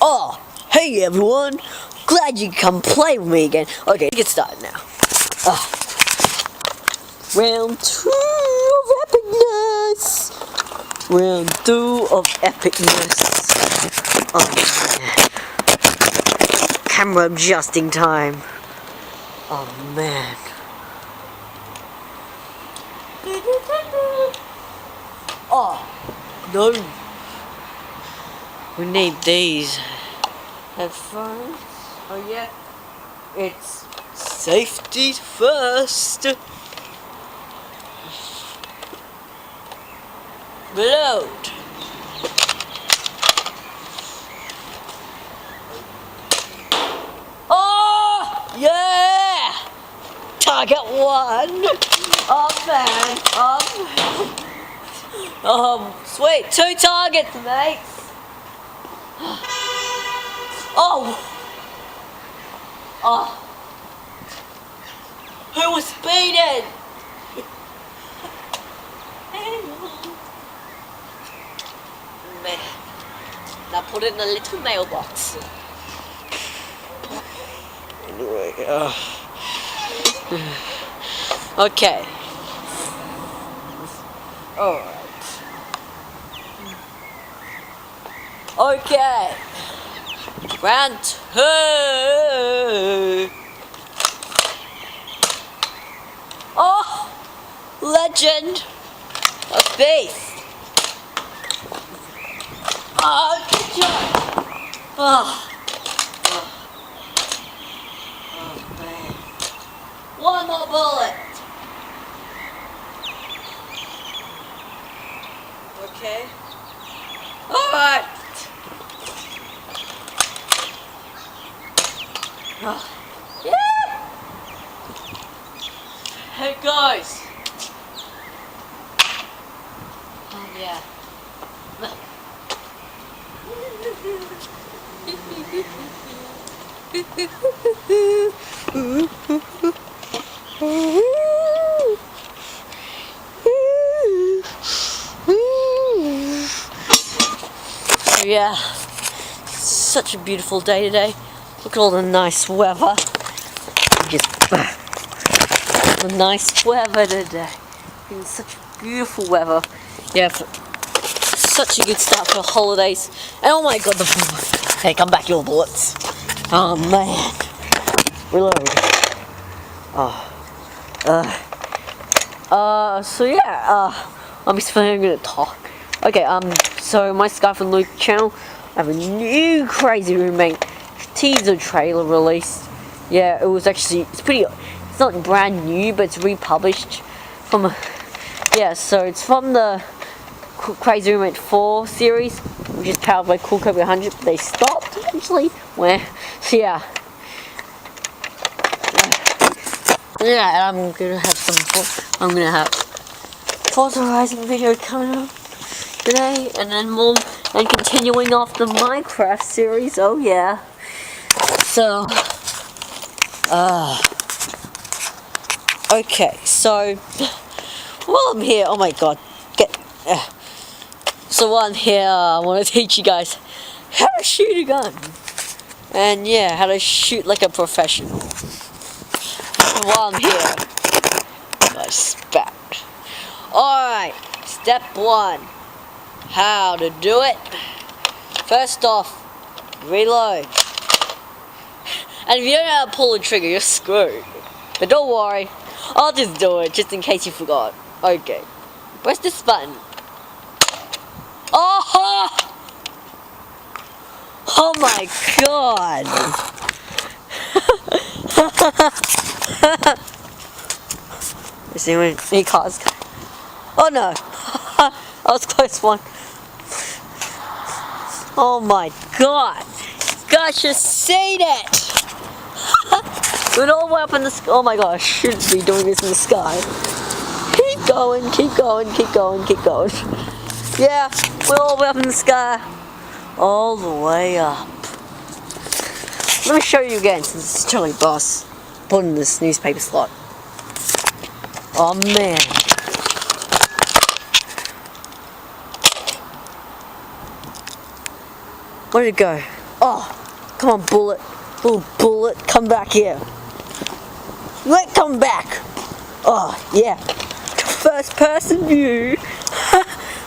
Oh, hey everyone! Glad you come play with me again. Okay, get started now. Round 2 of epicness! Round 2 of epicness. Oh man. Camera adjusting time. Oh man. Oh, no. We need these headphones. Oh yeah. It's safety first. Reload. Oh yeah! Target 1. Oh man. Sweet. 2 targets, mate. Oh! Who was speeding? Man. Now put it in a little mailbox. Anyway, okay. Alright. Okay. Round 2. Oh, legend of beast. Oh, good job. Oh man. One more bullet. Okay. All right. Yeah. Hey guys. Oh yeah. Yeah. Such a beautiful day today. Look at all the nice weather. The nice weather today. It's such beautiful weather. Yeah, such a good start for the holidays. And oh my god, the bullet. Hey, come back, your bullets. Oh man. Reload. So yeah, obviously I'm gonna talk. Okay, so my Sky from Luke channel, I have a new crazy roommate teaser trailer released. Yeah, it's not brand new, but it's republished from so it's from the Crazy Roommate 4 series, which is powered by Cool Kobe 100, but they stopped eventually. So yeah, and I'm gonna have Forza Horizon video coming up today, and then more, and continuing off the Minecraft series. Oh yeah. So, okay, so, while I'm here, oh my god, so while I'm here, I want to teach you guys how to shoot a gun, and yeah, how to shoot like a professional. And while I'm here, I spat. Alright, step 1, how to do it. First off, reload. And if you don't know how to pull the trigger, you're screwed. But don't worry, I'll just do it, just in case you forgot. Okay. Press this button. Oh! Oh my god! Is anyone any cars? Oh no! That was a close one. Oh my god! Gosh, you seen it! We're all the way up in the sky. Oh my god, I shouldn't be doing this in the sky. Keep going, keep going, keep going, keep going. Yeah, we're all the way up in the sky. All the way up. Let me show you again, since it's Charlie Boss putting this newspaper slot. Oh man. Where did it go? Oh, come on, bullet. Little bullet, come back here. Come back. Oh, yeah. First person view.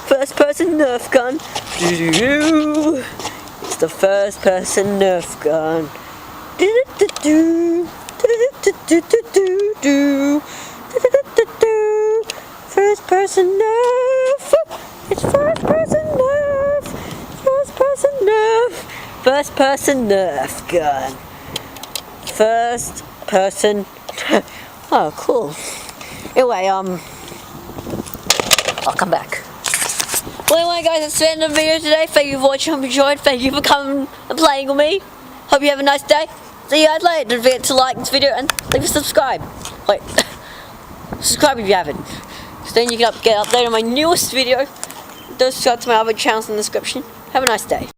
First person Nerf gun. It's the first person Nerf gun. First person Nerf. It's first person Nerf. First person Nerf. First person Nerf gun. First person. Oh, cool. Anyway, I'll come back. Well, anyway, guys, that's the end of the video today. Thank you for watching. Hope you enjoyed. Thank you for coming and playing with me. Hope you have a nice day. See you guys later. Don't forget to like this video and leave a subscribe. Wait, subscribe if you haven't. So then you can get updated on my newest video. Don't subscribe to my other channels in the description. Have a nice day.